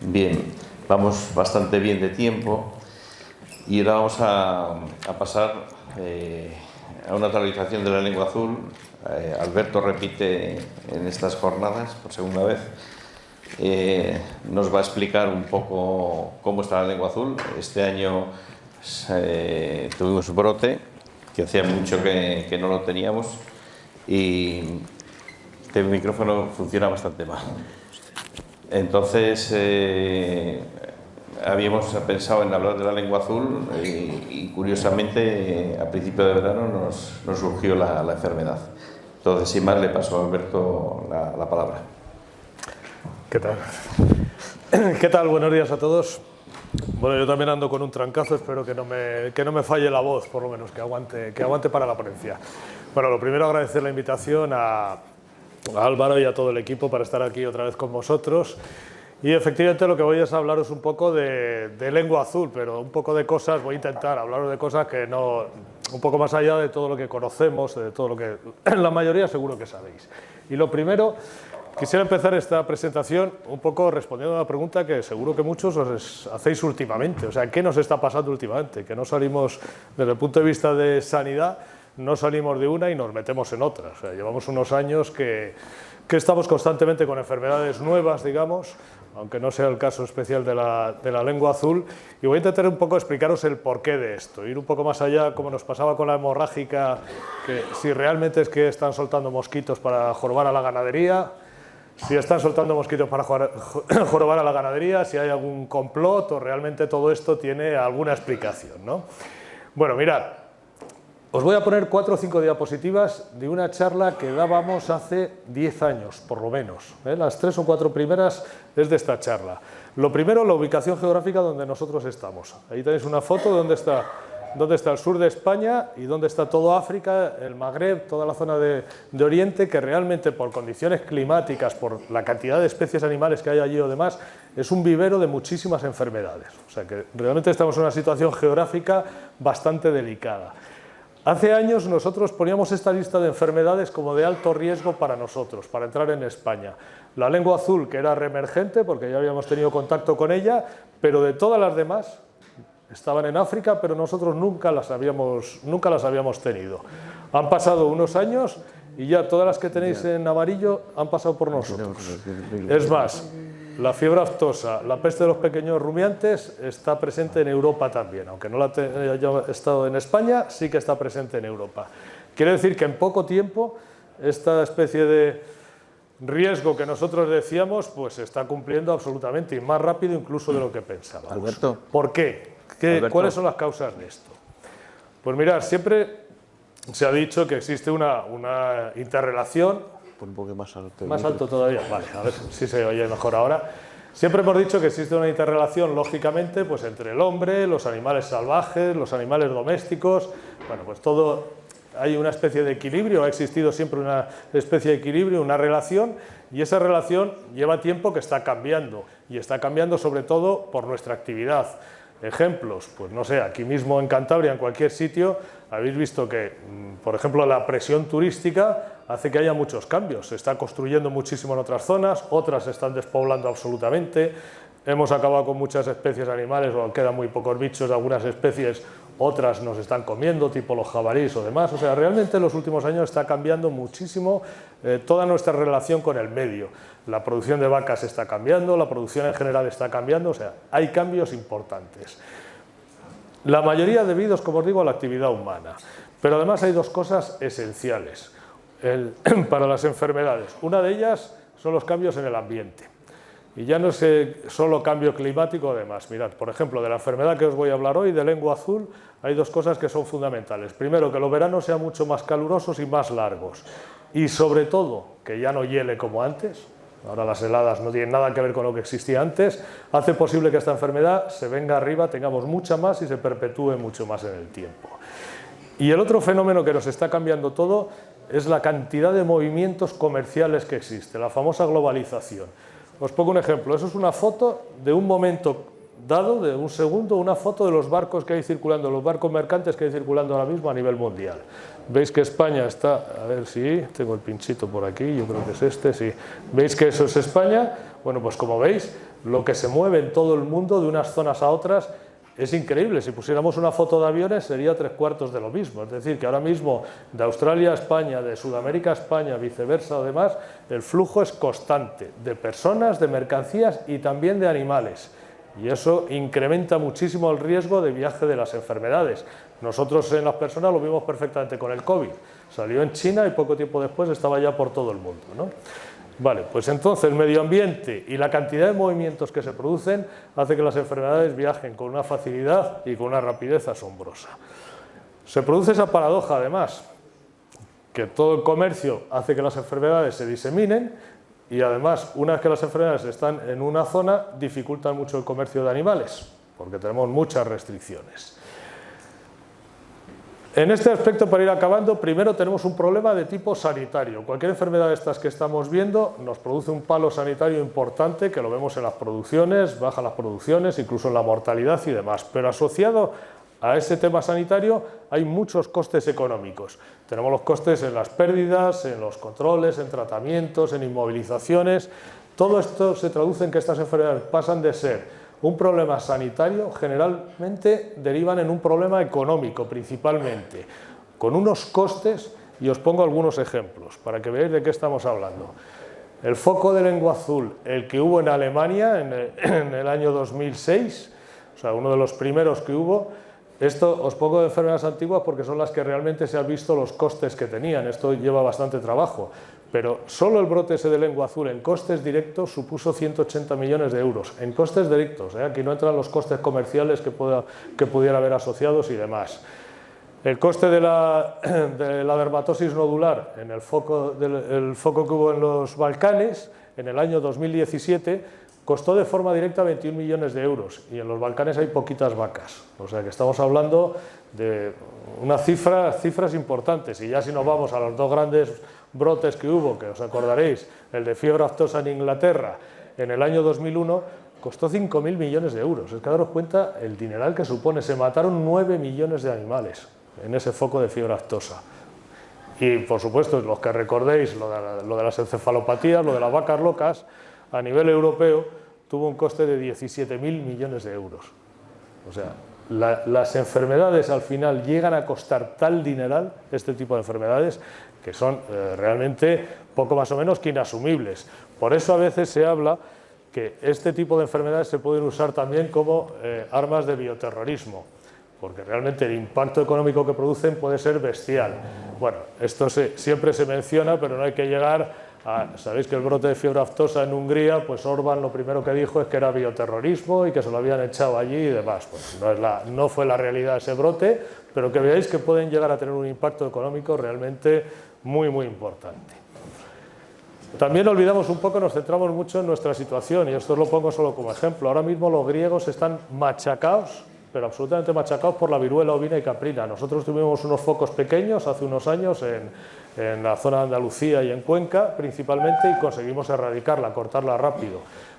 Bien, vamos bastante bien de tiempo y ahora vamos a pasar a una actualización de la lengua azul. Alberto repite en estas jornadas por segunda vez. Nos va a explicar un poco cómo está la lengua azul. Este año tuvimos brote, que hacía mucho que no lo teníamos, y este micrófono funciona bastante mal. Entonces, habíamos pensado en hablar de la lengua azul y curiosamente, a principio de verano nos surgió la enfermedad. Entonces, sin más, le paso a Alberto la palabra. ¿Qué tal? ¿Qué tal? Buenos días a todos. Bueno, yo también ando con un trancazo, espero que no me falle la voz, por lo menos, que aguante para la ponencia. Bueno, lo primero, agradecer la invitación a Álvaro y a todo el equipo para estar aquí otra vez con vosotros. Y efectivamente lo que voy es hablaros un poco de lengua azul, pero un poco de cosas, voy a intentar hablaros de cosas que no, un poco más allá de todo lo que conocemos, de todo lo que la mayoría seguro que sabéis. Y lo primero, quisiera empezar esta presentación un poco respondiendo a una pregunta que seguro que muchos os hacéis últimamente. O sea, ¿qué nos está pasando últimamente? Que no salimos, desde el punto de vista de sanidad, no salimos de una y nos metemos en otra. O sea, llevamos unos años que estamos constantemente con enfermedades nuevas, digamos, aunque no sea el caso especial de la lengua azul, y voy a intentar un poco explicaros el porqué de esto, ir un poco más allá, como nos pasaba con la hemorrágica, que si realmente es que están soltando mosquitos para jorobar a la ganadería, si están soltando mosquitos para jorobar a la ganadería, si hay algún complot o realmente todo esto tiene alguna explicación, ¿no? Bueno, mirad. Os voy a poner 4 o 5 diapositivas de una charla que dábamos hace 10 años, por lo menos. Las 3 o 4 primeras es de esta charla. Lo primero, la ubicación geográfica donde nosotros estamos. Ahí tenéis una foto de dónde está el sur de España y dónde está todo África, el Magreb, toda la zona de Oriente, que realmente por condiciones climáticas, por la cantidad de especies animales que hay allí o demás, es un vivero de muchísimas enfermedades. O sea que realmente estamos en una situación geográfica bastante delicada. Hace años nosotros poníamos esta lista de enfermedades como de alto riesgo para nosotros, para entrar en España. La lengua azul, que era reemergente, porque ya habíamos tenido contacto con ella, pero de todas las demás estaban en África, pero nosotros nunca las habíamos tenido. Han pasado unos años y ya todas las que tenéis en amarillo han pasado por nosotros. Es más, la fiebre aftosa, la peste de los pequeños rumiantes está presente en Europa también, aunque no haya estado en España, sí que está presente en Europa. Quiere decir que en poco tiempo esta especie de riesgo que nosotros decíamos pues se está cumpliendo absolutamente y más rápido incluso de lo que pensábamos. Alberto. ¿Por qué? ¿Cuáles son las causas de esto? Pues mirad, siempre se ha dicho que existe una interrelación. Un poco más alto. Más alto todavía. Vale, a ver si se oye mejor ahora. Siempre hemos dicho que existe una interrelación, lógicamente, pues entre el hombre, los animales salvajes, los animales domésticos. Bueno, pues todo, hay una especie de equilibrio, ha existido siempre una especie de equilibrio, una relación, y esa relación lleva tiempo que está cambiando, y está cambiando sobre todo por nuestra actividad. Ejemplos, pues no sé, aquí mismo en Cantabria, en cualquier sitio, habéis visto que, por ejemplo, la presión turística hace que haya muchos cambios. Se está construyendo muchísimo en otras zonas, otras se están despoblando absolutamente. Hemos acabado con muchas especies animales, o quedan muy pocos bichos de algunas especies, otras nos están comiendo, tipo los jabalíes o demás. O sea, realmente en los últimos años está cambiando muchísimo toda nuestra relación con el medio. La producción de vacas está cambiando, la producción en general está cambiando, o sea, hay cambios importantes. La mayoría debidos, como os digo, a la actividad humana. Pero además hay 2 cosas esenciales para las enfermedades. Una de ellas son los cambios en el ambiente. Y ya no es solo cambio climático, además. Mirad, por ejemplo, de la enfermedad que os voy a hablar hoy, de lengua azul, hay 2 cosas que son fundamentales. Primero, que los veranos sean mucho más calurosos y más largos. Y sobre todo, que ya no hiele como antes. Ahora las heladas no tienen nada que ver con lo que existía antes. Hace posible que esta enfermedad se venga arriba, tengamos mucha más y se perpetúe mucho más en el tiempo. Y el otro fenómeno que nos está cambiando todo es la cantidad de movimientos comerciales que existe, la famosa globalización. Os pongo un ejemplo, eso es una foto de un momento dado, de un segundo, una foto de los barcos que hay circulando, los barcos mercantes que hay circulando ahora mismo a nivel mundial. Veis que España está, a ver si tengo el pinchito por aquí, yo creo que es este, sí. Veis que eso es España, Bueno, pues como veis, lo que se mueve en todo el mundo de unas zonas a otras es increíble. Si pusiéramos una foto de aviones sería 3/4 de lo mismo. Es decir, que ahora mismo de Australia a España, de Sudamérica a España, viceversa o demás, el flujo es constante de personas, de mercancías y también de animales. Y eso incrementa muchísimo el riesgo de viaje de las enfermedades. Nosotros en las personas lo vimos perfectamente con el COVID. Salió en China y poco tiempo después estaba ya por todo el mundo, ¿no? Vale, pues entonces el medio ambiente y la cantidad de movimientos que se producen hace que las enfermedades viajen con una facilidad y con una rapidez asombrosa. Se produce esa paradoja además, que todo el comercio hace que las enfermedades se diseminen y además una vez que las enfermedades están en una zona dificultan mucho el comercio de animales porque tenemos muchas restricciones. En este aspecto, para ir acabando, primero tenemos un problema de tipo sanitario. Cualquier enfermedad de estas que estamos viendo nos produce un palo sanitario importante, que lo vemos en las producciones, bajan las producciones, incluso en la mortalidad y demás. Pero asociado a ese tema sanitario hay muchos costes económicos. Tenemos los costes en las pérdidas, en los controles, en tratamientos, en inmovilizaciones. Todo esto se traduce en que estas enfermedades pasan de ser un problema sanitario, generalmente derivan en un problema económico principalmente, con unos costes, y os pongo algunos ejemplos para que veáis de qué estamos hablando. El foco de lengua azul, el que hubo en Alemania en el año 2006, o sea, uno de los primeros que hubo. Esto os pongo de enfermedades antiguas porque son las que realmente se han visto los costes que tenían. Esto lleva bastante trabajo, pero solo el brote ese de lengua azul en costes directos supuso 180 millones de euros. En costes directos, aquí no entran los costes comerciales que pudiera haber asociados y demás. El coste de la dermatosis nodular en el foco que hubo en los Balcanes en el año 2017 costó de forma directa 21 millones de euros y en los Balcanes hay poquitas vacas, o sea que estamos hablando de unas cifras importantes. Y ya si nos vamos a los dos grandes brotes que hubo, que os acordaréis, el de fiebre aftosa en Inglaterra en el año 2001, costó 5.000 millones de euros. Es que daros cuenta el dineral que supone. Se mataron 9 millones de animales en ese foco de fiebre aftosa. Y por supuesto, los que recordéis lo de las encefalopatías, lo de las vacas locas, a nivel europeo tuvo un coste de 17.000 millones de euros. O sea, las enfermedades al final llegan a costar tal dineral, este tipo de enfermedades, que son realmente poco más o menos que inasumibles. Por eso a veces se habla que este tipo de enfermedades se pueden usar también como armas de bioterrorismo, porque realmente el impacto económico que producen puede ser bestial. Bueno, esto siempre se menciona, pero no hay que llegar a... Sabéis que el brote de fiebre aftosa en Hungría, pues Orbán lo primero que dijo es que era bioterrorismo y que se lo habían echado allí y demás. Pues no fue la realidad ese brote, pero que veáis que pueden llegar a tener un impacto económico realmente muy, muy importante. También olvidamos un poco, nos centramos mucho en nuestra situación, y esto os lo pongo solo como ejemplo. Ahora mismo los griegos están machacados, pero absolutamente machacados por la viruela ovina y caprina. Nosotros tuvimos unos focos pequeños hace unos años en la zona de Andalucía y en Cuenca principalmente, y conseguimos erradicarla, cortarla rápido.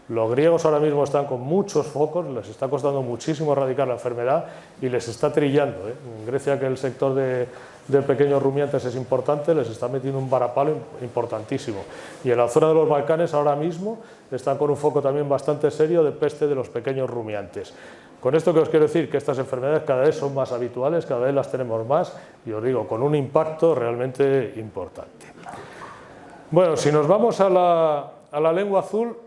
Los griegos ahora mismo están con muchos focos, les está costando muchísimo erradicar la enfermedad y les está trillando. En Grecia, que el sector de pequeños rumiantes es importante, les está metiendo un varapalo importantísimo. Y en la zona de los Balcanes ahora mismo están con un foco también bastante serio de peste de los pequeños rumiantes. Con esto que os quiero decir que estas enfermedades cada vez son más habituales, cada vez las tenemos más, y os digo, con un impacto realmente importante. Bueno, si nos vamos a la lengua azul,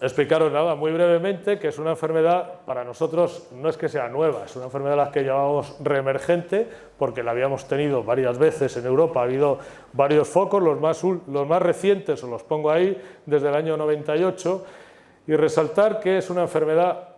explicaros nada muy brevemente que es una enfermedad, para nosotros no es que sea nueva, es una enfermedad a la que llamamos reemergente porque la habíamos tenido varias veces en Europa, ha habido varios focos, los más recientes os los pongo ahí desde el año 98, y resaltar que es una enfermedad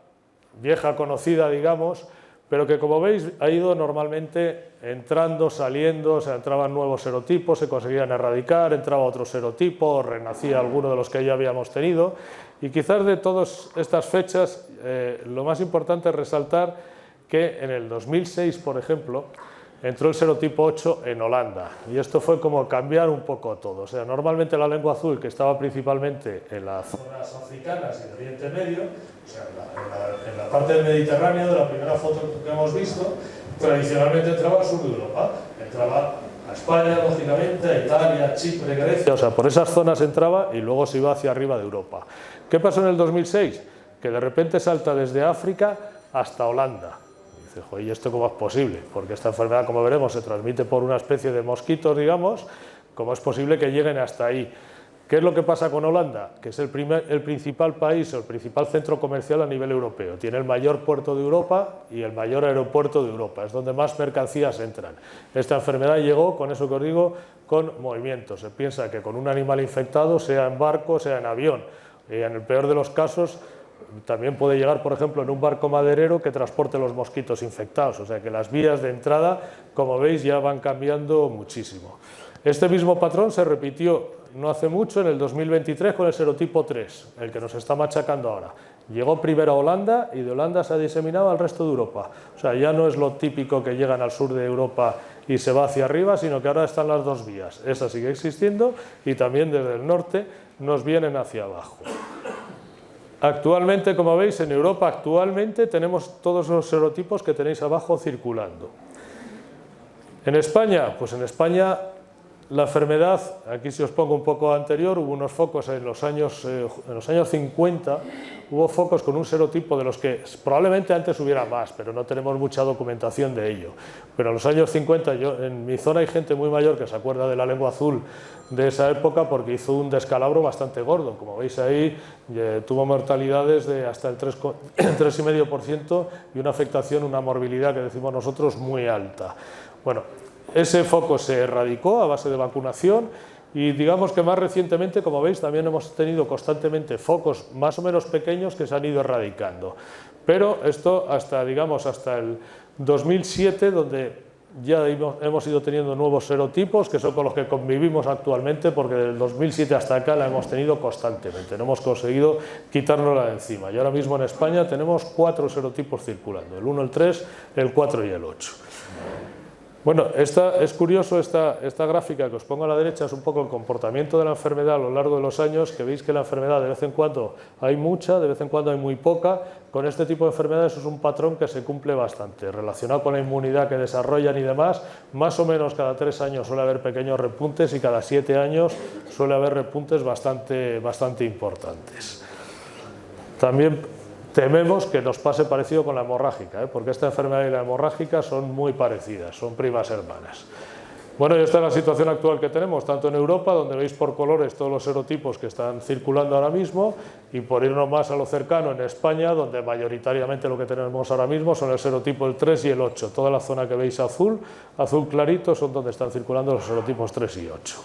vieja conocida, digamos, pero que, como veis, ha ido normalmente entrando, saliendo, o sea, entraban nuevos serotipos, se conseguían erradicar, entraba otro serotipo, renacía alguno de los que ya habíamos tenido, y quizás de todas estas fechas lo más importante es resaltar que en el 2006, por ejemplo, entró el serotipo 8 en Holanda, y esto fue como cambiar un poco todo. O sea, normalmente la lengua azul, que estaba principalmente en las zonas africanas y de Oriente Medio, o sea, en la parte del Mediterráneo, de la primera foto que hemos visto, tradicionalmente entraba al sur de Europa, entraba a España, lógicamente, a Italia, Chipre, Grecia, o sea, por esas zonas entraba y luego se iba hacia arriba de Europa. ¿Qué pasó en el 2006? Que de repente salta desde África hasta Holanda. Y dice, joder, ¿y esto cómo es posible? Porque esta enfermedad, como veremos, se transmite por una especie de mosquitos, digamos. ¿Cómo es posible que lleguen hasta ahí? ¿Qué es lo que pasa con Holanda? Que es el principal país o el principal centro comercial a nivel europeo. Tiene el mayor puerto de Europa y el mayor aeropuerto de Europa. Es donde más mercancías entran. Esta enfermedad llegó, con eso que os digo, con movimientos. Se piensa que con un animal infectado, sea en barco, sea en avión. En el peor de los casos, también puede llegar, por ejemplo, en un barco maderero que transporte los mosquitos infectados. O sea que las vías de entrada, como veis, ya van cambiando muchísimo. Este mismo patrón se repitió no hace mucho, en el 2023, con el serotipo 3, el que nos está machacando ahora. Llegó primero a Holanda y de Holanda se ha diseminado al resto de Europa. O sea, ya no es lo típico que llegan al sur de Europa y se va hacia arriba, sino que ahora están las dos vías. Esa sigue existiendo y también desde el norte nos vienen hacia abajo. Actualmente, como veis, en Europa actualmente tenemos todos los serotipos que tenéis abajo circulando. En España, pues en España la enfermedad, aquí si os pongo un poco anterior, hubo unos focos en los años 50, hubo focos con un serotipo de los que probablemente antes hubiera más, pero no tenemos mucha documentación de ello. Pero en los años 50, en mi zona hay gente muy mayor que se acuerda de la lengua azul de esa época porque hizo un descalabro bastante gordo. Como veis ahí, tuvo mortalidades de hasta el 3,5% y una afectación, una morbilidad que decimos nosotros muy alta. Bueno, ese foco se erradicó a base de vacunación y digamos que más recientemente, como veis, también hemos tenido constantemente focos más o menos pequeños que se han ido erradicando. Pero esto hasta el 2007, donde ya hemos ido teniendo nuevos serotipos, que son con los que convivimos actualmente, porque del 2007 hasta acá la hemos tenido constantemente, no hemos conseguido quitárnosla de encima. Y ahora mismo en España tenemos 4 serotipos circulando, el 1, el 3, el 4 y el 8. Bueno, es curioso esta gráfica que os pongo a la derecha, es un poco el comportamiento de la enfermedad a lo largo de los años, que veis que la enfermedad de vez en cuando hay mucha, de vez en cuando hay muy poca. Con este tipo de enfermedades es un patrón que se cumple bastante, relacionado con la inmunidad que desarrollan y demás. Más o menos cada 3 años suele haber pequeños repuntes y cada 7 años suele haber repuntes bastante importantes. También tememos que nos pase parecido con la hemorrágica, porque esta enfermedad y la hemorrágica son muy parecidas, son primas hermanas. Bueno, y esta es la situación actual que tenemos, tanto en Europa, donde veis por colores todos los serotipos que están circulando ahora mismo, y por irnos más a lo cercano, en España, donde mayoritariamente lo que tenemos ahora mismo son el serotipo el 3 y el 8. Toda la zona que veis azul clarito, son donde están circulando los serotipos 3 y 8.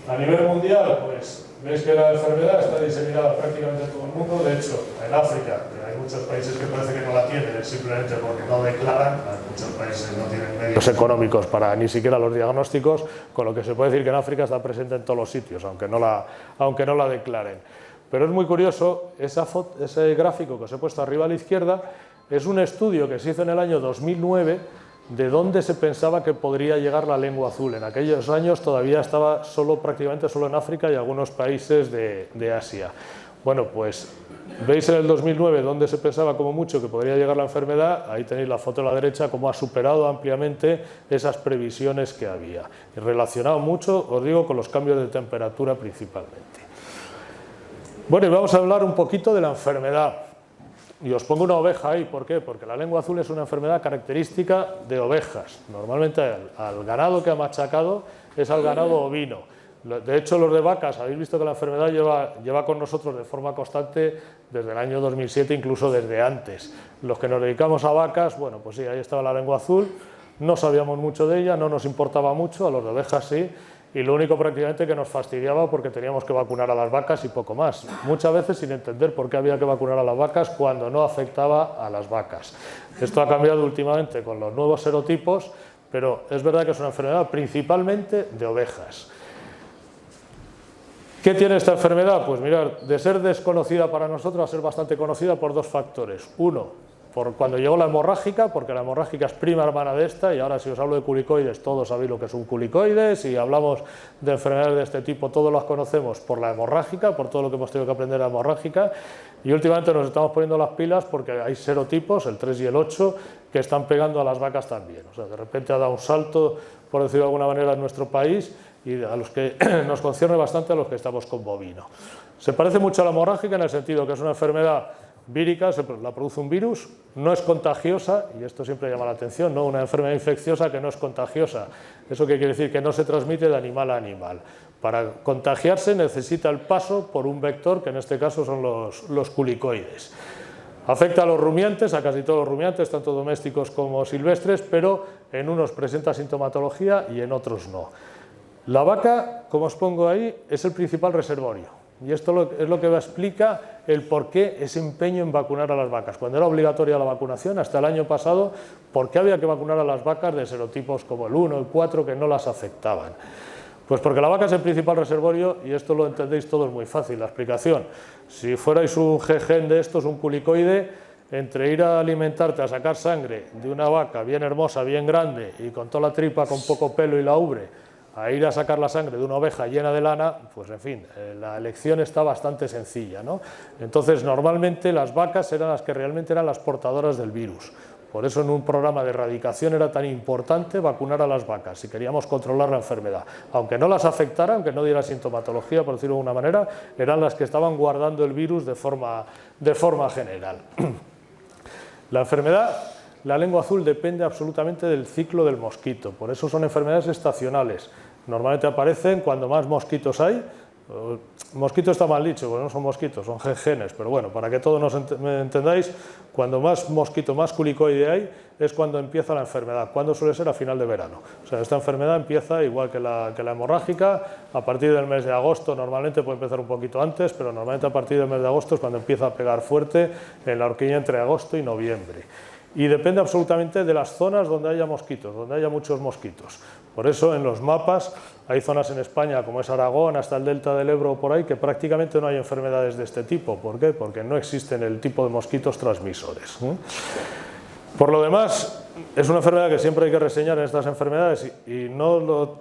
A nivel mundial, pues veis que la enfermedad está diseminada prácticamente en todo el mundo. De hecho, en África, hay muchos países que parece que no la tienen, simplemente porque no declaran. Muchos países no tienen medios económicos para ni siquiera los diagnósticos, con lo que se puede decir que en África está presente en todos los sitios, aunque no la declaren. Pero es muy curioso, ese gráfico que os he puesto arriba a la izquierda es un estudio que se hizo en el año 2009 de dónde se pensaba que podría llegar la lengua azul. En aquellos años todavía estaba prácticamente solo en África y algunos países de Asia. Bueno, pues veis en el 2009 dónde se pensaba como mucho que podría llegar la enfermedad. Ahí tenéis la foto a la derecha, cómo ha superado ampliamente esas previsiones que había. Y relacionado mucho, os digo, con los cambios de temperatura principalmente. Bueno, y vamos a hablar un poquito de la enfermedad. Y os pongo una oveja ahí, ¿por qué? Porque la lengua azul es una enfermedad característica de ovejas. Normalmente al ganado que ha machacado es al ganado ovino. De hecho, los de vacas, habéis visto que la enfermedad lleva con nosotros de forma constante desde el año 2007, incluso desde antes. Los que nos dedicamos a vacas, bueno, pues sí, ahí estaba la lengua azul, no sabíamos mucho de ella, no nos importaba mucho, a los de ovejas sí. Y lo único prácticamente que nos fastidiaba porque teníamos que vacunar a las vacas y poco más. Muchas veces sin entender por qué había que vacunar a las vacas cuando no afectaba a las vacas. Esto ha cambiado últimamente con los nuevos serotipos, pero es verdad que es una enfermedad principalmente de ovejas. ¿Qué tiene esta enfermedad? Pues mirad, de ser desconocida para nosotros a ser bastante conocida por 2 factores. Uno, por cuando llegó la hemorrágica, porque la hemorrágica es prima hermana de esta, y ahora si os hablo de culicoides, todos sabéis lo que es un culicoide. Si hablamos de enfermedades de este tipo, todos las conocemos por la hemorrágica, por todo lo que hemos tenido que aprender de la hemorrágica, y últimamente nos estamos poniendo las pilas porque hay serotipos, el 3 y el 8, que están pegando a las vacas también. O sea, de repente ha dado un salto, por decirlo de alguna manera, en nuestro país, y a los que nos concierne bastante a los que estamos con bovino. Se parece mucho a la hemorrágica en el sentido que es una enfermedad vírica, la produce un virus, no es contagiosa, y esto siempre llama la atención, ¿no? Una enfermedad infecciosa que no es contagiosa. ¿Eso qué quiere decir? Que no se transmite de animal a animal. Para contagiarse necesita el paso por un vector, que en este caso son los culicoides. Afecta a los rumiantes, a casi todos los rumiantes, tanto domésticos como silvestres, pero en unos presenta sintomatología y en otros no. La vaca, como os pongo ahí, es el principal reservorio. Y esto es lo que explica el por qué ese empeño en vacunar a las vacas. Cuando era obligatoria la vacunación, hasta el año pasado, ¿por qué había que vacunar a las vacas de serotipos como el 1, el 4, que no las afectaban? Pues porque la vaca es el principal reservorio, y esto lo entendéis todos muy fácil, la explicación. Si fuerais un gen de estos, un culicoide, entre ir a alimentarte, a sacar sangre de una vaca bien hermosa, bien grande, y con toda la tripa con poco pelo y la ubre, a ir a sacar la sangre de una oveja llena de lana, pues en fin, la elección está bastante sencilla, ¿no? Entonces, normalmente las vacas eran las que realmente eran las portadoras del virus. Por eso en un programa de erradicación era tan importante vacunar a las vacas, si queríamos controlar la enfermedad. Aunque no las afectara, aunque no diera sintomatología, por decirlo de alguna manera, eran las que estaban guardando el virus de forma general. La enfermedad, la lengua azul, depende absolutamente del ciclo del mosquito, por eso son enfermedades estacionales. Normalmente aparecen cuando más mosquitos hay. Mosquito está mal dicho, porque no son mosquitos, son genes, pero bueno, para que todos nos entendáis, cuando más mosquito, más culicoide hay, es cuando empieza la enfermedad. ¿Cuándo suele ser? A final de verano. O sea, esta enfermedad empieza igual que la hemorrágica, a partir del mes de agosto. Normalmente puede empezar un poquito antes, pero normalmente a partir del mes de agosto es cuando empieza a pegar fuerte en la horquilla entre agosto y noviembre. Y depende absolutamente de las zonas donde haya mosquitos, donde haya muchos mosquitos. Por eso en los mapas hay zonas en España como es Aragón, hasta el delta del Ebro por ahí, que prácticamente no hay enfermedades de este tipo. ¿Por qué? Porque no existen el tipo de mosquitos transmisores. Por lo demás, es una enfermedad que siempre hay que reseñar en estas enfermedades, y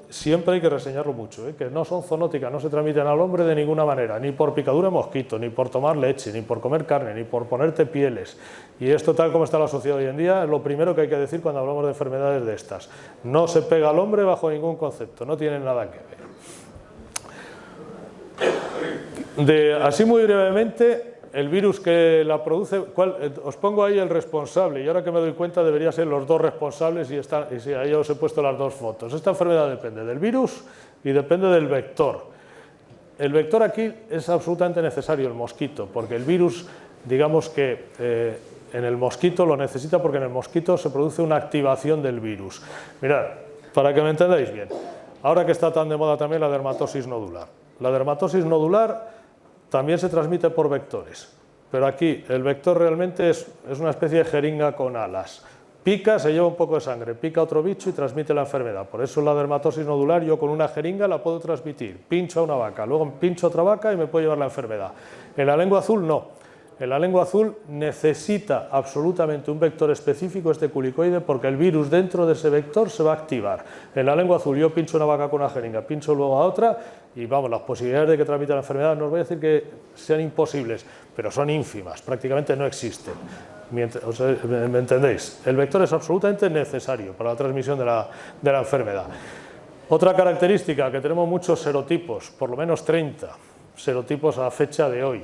siempre hay que reseñarlo mucho, que no son zoonóticas, no se transmiten al hombre de ninguna manera, ni por picadura de mosquito, ni por tomar leche, ni por comer carne, ni por ponerte pieles. Y esto, tal como está la sociedad hoy en día, es lo primero que hay que decir cuando hablamos de enfermedades de estas. No se pega al hombre bajo ningún concepto, no tienen nada que ver. Así muy brevemente, el virus que la produce, os pongo ahí el responsable, y ahora que me doy cuenta debería ser los dos responsables, y sí, ahí os he puesto las dos fotos. Esta enfermedad depende del virus y depende del vector. El vector aquí es absolutamente necesario, el mosquito, porque el virus, digamos que en el mosquito lo necesita, porque en el mosquito se produce una activación del virus. Mirad, para que me entendáis bien, ahora que está tan de moda también la dermatosis nodular. La dermatosis nodular también se transmite por vectores, pero aquí el vector realmente es una especie de jeringa con alas. Pica, se lleva un poco de sangre, pica otro bicho y transmite la enfermedad. Por eso la dermatosis nodular yo con una jeringa la puedo transmitir. Pincho a una vaca, luego pincho a otra vaca y me puede llevar la enfermedad. En la lengua azul no. En la lengua azul necesita absolutamente un vector específico, este culicoide, porque el virus dentro de ese vector se va a activar. En la lengua azul yo pincho una vaca con una jeringa, pincho luego a otra, y vamos, las posibilidades de que transmita la enfermedad no os voy a decir que sean imposibles, pero son ínfimas, prácticamente no existen. ¿Me entendéis? El vector es absolutamente necesario para la transmisión de la enfermedad. Otra característica, que tenemos muchos serotipos, por lo menos 30 serotipos a fecha de hoy.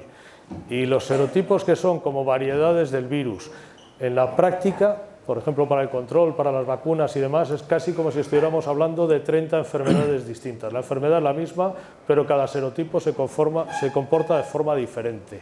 Y los serotipos, que son como variedades del virus, en la práctica, por ejemplo para el control, para las vacunas y demás, es casi como si estuviéramos hablando de 30 enfermedades distintas. La enfermedad es la misma, pero cada serotipo se comporta de forma diferente.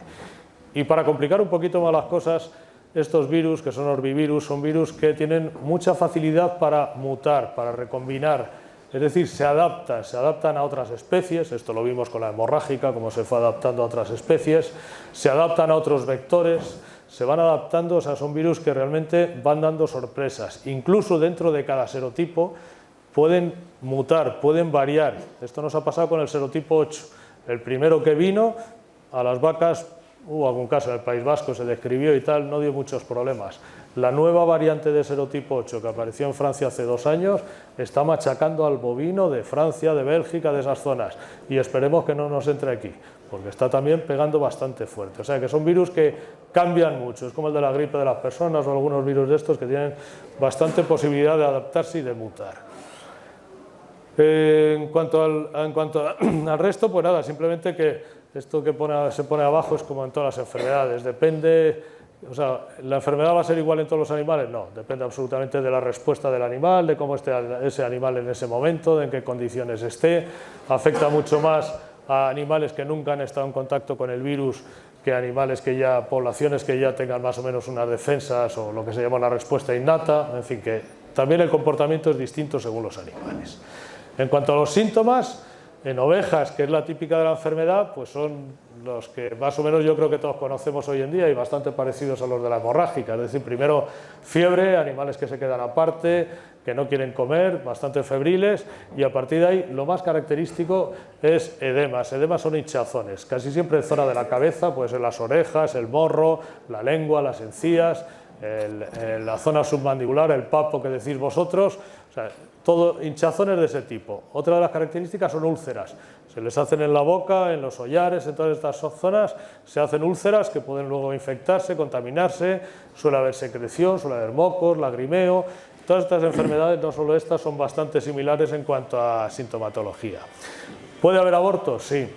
Y para complicar un poquito más las cosas, estos virus, que son orbivirus, son virus que tienen mucha facilidad para mutar, para recombinar. Es decir, se adaptan a otras especies, esto lo vimos con la hemorrágica, como se fue adaptando a otras especies, se adaptan a otros vectores, se van adaptando, o sea, son virus que realmente van dando sorpresas. Incluso dentro de cada serotipo pueden mutar, pueden variar. Esto nos ha pasado con el serotipo 8. El primero que vino, a las vacas hubo algún caso en el País Vasco, se describió y tal, no dio muchos problemas. La nueva variante de serotipo 8 que apareció en Francia hace 2 años está machacando al bovino de Francia, de Bélgica, de esas zonas, y esperemos que no nos entre aquí, porque está también pegando bastante fuerte. O sea que son virus que cambian mucho, es como el de la gripe de las personas o algunos virus de estos que tienen bastante posibilidad de adaptarse y de mutar. En cuanto al resto, pues nada, simplemente que esto que se pone abajo es como en todas las enfermedades, depende. O sea, ¿la enfermedad va a ser igual en todos los animales? No, depende absolutamente de la respuesta del animal, de cómo esté ese animal en ese momento, de en qué condiciones esté. Afecta mucho más a animales que nunca han estado en contacto con el virus que a animales que ya, poblaciones que ya tengan más o menos unas defensas o lo que se llama una respuesta innata. En fin, que también el comportamiento es distinto según los animales. En cuanto a los síntomas, en ovejas, que es la típica de la enfermedad, pues son los que más o menos yo creo que todos conocemos hoy en día y bastante parecidos a los de la hemorrágica. Es decir, primero fiebre, animales que se quedan aparte, que no quieren comer, bastante febriles, y a partir de ahí lo más característico es edemas. Edemas son hinchazones, casi siempre en zona de la cabeza, pues en las orejas, el morro, la lengua, las encías, la zona submandibular, el papo que decís vosotros, o sea, todo hinchazones de ese tipo. Otra de las características son úlceras. Se les hacen en la boca, en los hollares, en todas estas zonas, se hacen úlceras que pueden luego infectarse, contaminarse, suele haber secreción, suele haber mocos, lagrimeo. Todas estas enfermedades, no solo estas, son bastante similares en cuanto a sintomatología. ¿Puede haber abortos? Sí,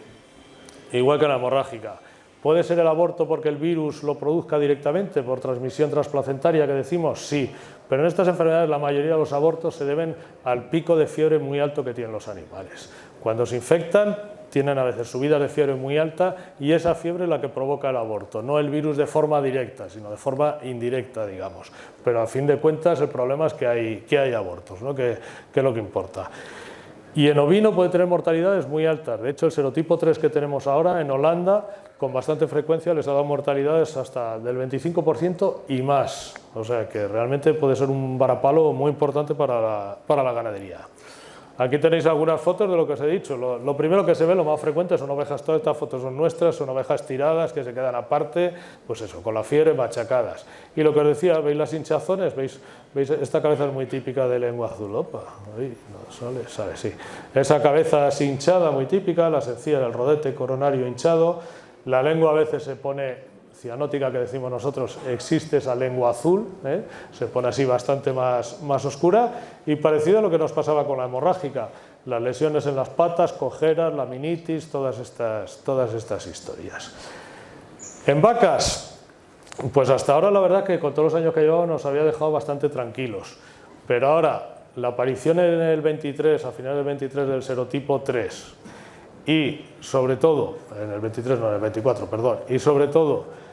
igual que en la hemorrágica. ¿Puede ser el aborto porque el virus lo produzca directamente por transmisión transplacentaria que decimos? Sí, pero en estas enfermedades la mayoría de los abortos se deben al pico de fiebre muy alto que tienen los animales. Cuando se infectan tienen a veces subidas de fiebre muy alta y esa fiebre es la que provoca el aborto, no el virus de forma directa, sino de forma indirecta, digamos. Pero a fin de cuentas el problema es que hay abortos, ¿no? que es lo que importa. Y en ovino puede tener mortalidades muy altas. De hecho, el serotipo 3 que tenemos ahora en Holanda, con bastante frecuencia les ha dado mortalidades hasta del 25% y más. O sea que realmente puede ser un varapalo muy importante para la ganadería. Aquí tenéis algunas fotos de lo que os he dicho. Lo primero que se ve, lo más frecuente, son ovejas. Todas estas fotos son nuestras, son ovejas tiradas que se quedan aparte, pues eso, con la fiebre, machacadas. Y lo que os decía, ¿veis las hinchazones? ¿Veis? Esta cabeza es muy típica de lengua azul. Opa, ahí no sale, sí. Esa cabeza así hinchada, muy típica, las encías, el rodete coronario hinchado. La lengua a veces se pone cianótica, que decimos nosotros, existe esa lengua azul, se pone así bastante más oscura, y parecido a lo que nos pasaba con la hemorrágica, las lesiones en las patas, cojeras, laminitis, todas estas historias. En vacas, pues hasta ahora la verdad que con todos los años que llevaba nos había dejado bastante tranquilos, pero ahora la aparición en el 23, a finales del 23 del serotipo 3, y sobre todo, en el 23 no, en el 24, perdón, y sobre todo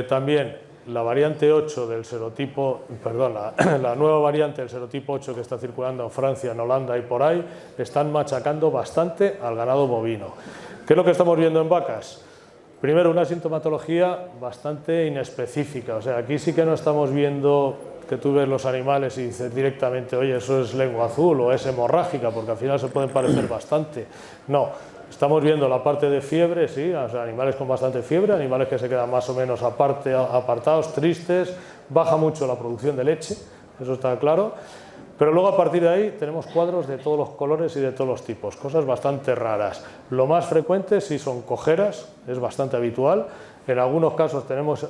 también la variante 8 del serotipo, perdón, la nueva variante del serotipo 8 que está circulando en Francia, en Holanda y por ahí, están machacando bastante al ganado bovino. ¿Qué es lo que estamos viendo en vacas? Primero, una sintomatología bastante inespecífica, o sea, aquí sí que no estamos viendo que tú ves los animales y dices directamente, oye, eso es lengua azul o es hemorrágica, porque al final se pueden parecer bastante. No. Estamos viendo la parte de fiebre, sí, o sea, animales con bastante fiebre, animales que se quedan más o menos apartados, tristes, baja mucho la producción de leche, eso está claro, pero luego a partir de ahí tenemos cuadros de todos los colores y de todos los tipos, cosas bastante raras. Lo más frecuente sí son cojeras, es bastante habitual, en algunos casos tenemos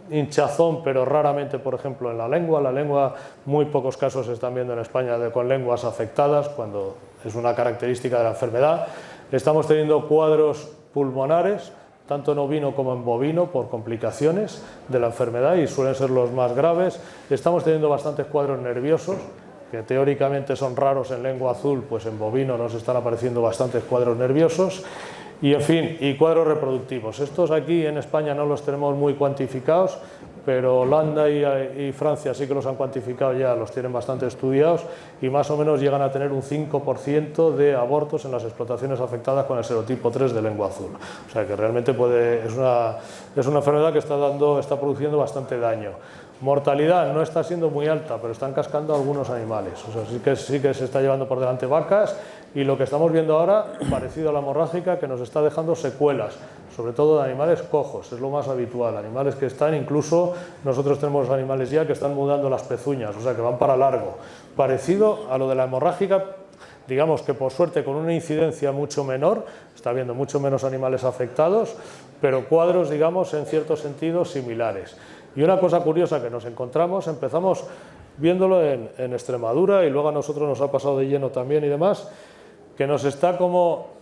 hinchazón, pero raramente, por ejemplo, en la lengua, muy pocos casos se están viendo en España con lenguas afectadas, cuando es una característica de la enfermedad. Estamos teniendo cuadros pulmonares, tanto en ovino como en bovino, por complicaciones de la enfermedad y suelen ser los más graves. Estamos teniendo bastantes cuadros nerviosos, que teóricamente son raros en lengua azul, pues en bovino nos están apareciendo bastantes cuadros nerviosos. Y en fin, y cuadros reproductivos. Estos aquí en España no los tenemos muy cuantificados, pero Holanda y Francia sí que los han cuantificado ya, los tienen bastante estudiados y más o menos llegan a tener un 5% de abortos en las explotaciones afectadas con el serotipo 3 de lengua azul. O sea que realmente es una enfermedad que está produciendo bastante daño. Mortalidad no está siendo muy alta, pero están cascando algunos animales. O sea, sí que se está llevando por delante vacas y lo que estamos viendo ahora, parecido a la hemorrágica, que nos está dejando secuelas, sobre todo de animales cojos, es lo más habitual, animales que están, incluso nosotros tenemos animales ya que están mudando las pezuñas, o sea que van para largo, parecido a lo de la hemorrágica, digamos que por suerte con una incidencia mucho menor, está habiendo mucho menos animales afectados, pero cuadros, digamos, en cierto sentido similares. Y una cosa curiosa que nos encontramos, empezamos viéndolo en Extremadura y luego a nosotros nos ha pasado de lleno también y demás, que nos está como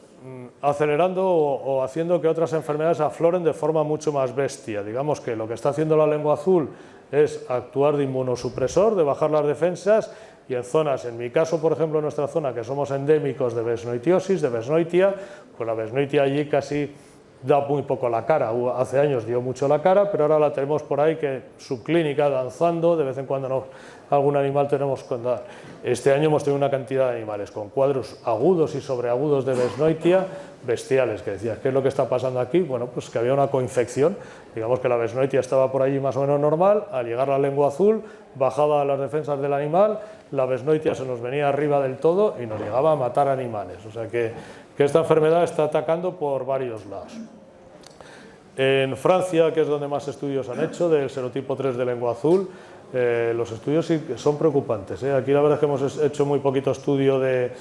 acelerando o haciendo que otras enfermedades afloren de forma mucho más bestia. Digamos que lo que está haciendo la lengua azul es actuar de inmunosupresor, de bajar las defensas, y en zonas, en mi caso por ejemplo en nuestra zona que somos endémicos de besnoitiosis, de besnoitia, pues la besnoitia allí casi da muy poco la cara, hace años dio mucho la cara, pero ahora la tenemos por ahí que subclínica, danzando, de vez en cuando algún animal tenemos que dar. Este año hemos tenido una cantidad de animales con cuadros agudos y sobreagudos de besnoitia bestiales, que decías, ¿qué es lo que está pasando aquí? Bueno, pues que había una coinfección, digamos que la besnoitia estaba por allí más o menos normal, al llegar la lengua azul, bajaba las defensas del animal, la besnoitia se nos venía arriba del todo y nos llegaba a matar animales, o sea que esta enfermedad está atacando por varios lados. En Francia, que es donde más estudios han hecho del serotipo 3 de lengua azul, los estudios sí son preocupantes. Aquí la verdad es que hemos hecho muy poquito estudio de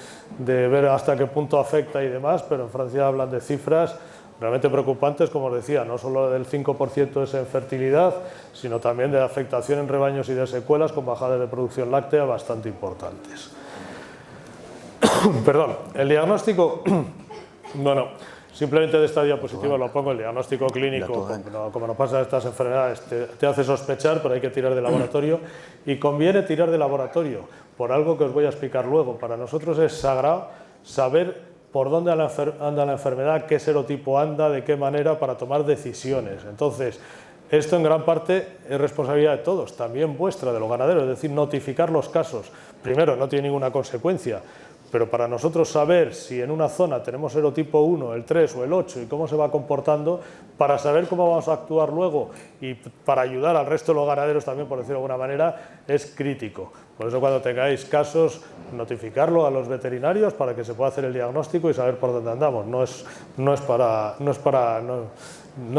ver hasta qué punto afecta y demás, pero en Francia hablan de cifras realmente preocupantes, como os decía, no solo del 5% es en fertilidad, sino también de afectación en rebaños y de secuelas con bajadas de producción láctea bastante importantes. Perdón, el diagnóstico, bueno, simplemente de esta diapositiva lo pongo, el diagnóstico clínico, como nos pasa a estas enfermedades, te hace sospechar, pero hay que tirar de laboratorio, y conviene tirar de laboratorio, por algo que os voy a explicar luego. Para nosotros es sagrado saber por dónde anda la enfermedad, qué serotipo anda, de qué manera, para tomar decisiones. Entonces, esto en gran parte es responsabilidad de todos, también vuestra, de los ganaderos, es decir, notificar los casos. Primero, no tiene ninguna consecuencia, pero para nosotros saber si en una zona tenemos serotipo 1, el 3 o el 8 y cómo se va comportando, para saber cómo vamos a actuar luego y para ayudar al resto de los ganaderos también, por decirlo de alguna manera, es crítico. Por eso cuando tengáis casos, notificarlo a los veterinarios para que se pueda hacer el diagnóstico y saber por dónde andamos. No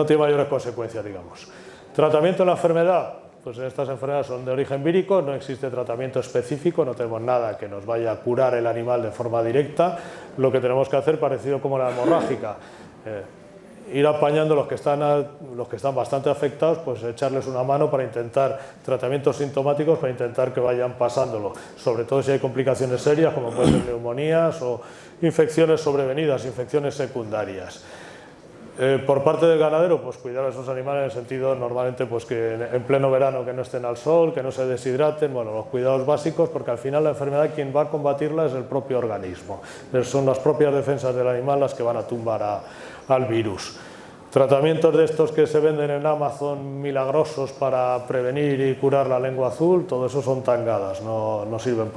tiene mayores consecuencias, digamos. Tratamiento de la enfermedad. Pues estas enfermedades son de origen vírico, no existe tratamiento específico, no tenemos nada que nos vaya a curar el animal de forma directa. Lo que tenemos que hacer, parecido como la hemorrágica, ir apañando los que están bastante afectados, pues echarles una mano para intentar tratamientos sintomáticos, para intentar que vayan pasándolo, sobre todo si hay complicaciones serias como pueden ser neumonías o infecciones sobrevenidas, infecciones secundarias. Por parte del ganadero, pues cuidar a esos animales en el sentido normalmente pues que en pleno verano que no estén al sol, que no se deshidraten, bueno, los cuidados básicos, porque al final la enfermedad quien va a combatirla es el propio organismo, son las propias defensas del animal las que van a tumbar al virus. Tratamientos de estos que se venden en Amazon milagrosos para prevenir y curar la lengua azul, todo eso son tangadas, no sirven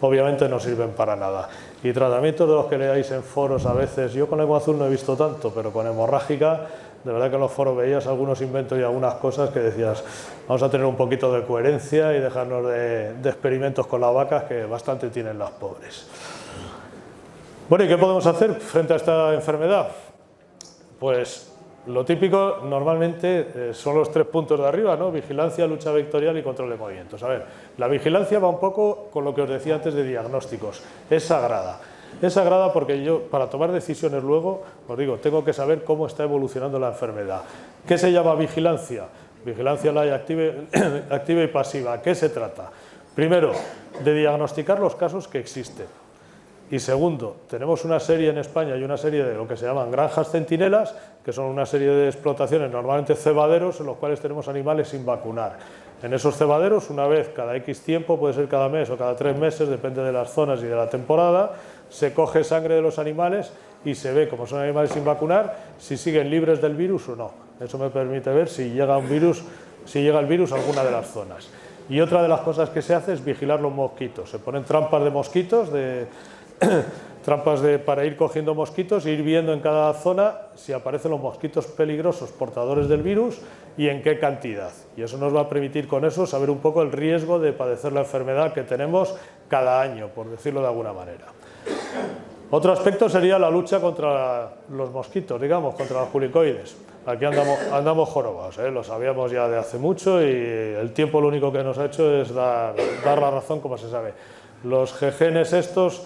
obviamente no sirven para nada. Y tratamientos de los que leáis en foros a veces, yo con lengua azul no he visto tanto, pero con hemorrágica, de verdad que en los foros veías algunos inventos y algunas cosas que decías, vamos a tener un poquito de coherencia y dejarnos de experimentos con las vacas que bastante tienen las pobres. Bueno, ¿y qué podemos hacer frente a esta enfermedad? Pues lo típico normalmente son los 3 puntos de arriba, ¿no? Vigilancia, lucha vectorial y control de movimientos. A ver, la vigilancia va un poco con lo que os decía antes de diagnósticos. Es sagrada. Es sagrada porque yo, para tomar decisiones luego, os digo, tengo que saber cómo está evolucionando la enfermedad. ¿Qué se llama vigilancia? Vigilancia la hay activa y pasiva. ¿A qué se trata? Primero, de diagnosticar los casos que existen. Y segundo, tenemos una serie en España y una serie de lo que se llaman granjas centinelas, que son una serie de explotaciones, normalmente cebaderos, en los cuales tenemos animales sin vacunar. En esos cebaderos, una vez cada X tiempo, puede ser cada mes o cada 3 meses, depende de las zonas y de la temporada, se coge sangre de los animales y se ve, como son animales sin vacunar, si siguen libres del virus o no. Eso me permite ver si llega el virus a alguna de las zonas. Y otra de las cosas que se hace es vigilar los mosquitos. Se ponen trampas de mosquitos, para ir cogiendo mosquitos e ir viendo en cada zona si aparecen los mosquitos peligrosos portadores del virus y en qué cantidad. Y eso nos va a permitir con eso saber un poco el riesgo de padecer la enfermedad que tenemos cada año, por decirlo de alguna manera. Otro aspecto sería la lucha contra los mosquitos, digamos, contra los culicoides. Aquí andamos jorobados, lo sabíamos ya de hace mucho y el tiempo lo único que nos ha hecho es dar la razón, como se sabe. Los genes estos,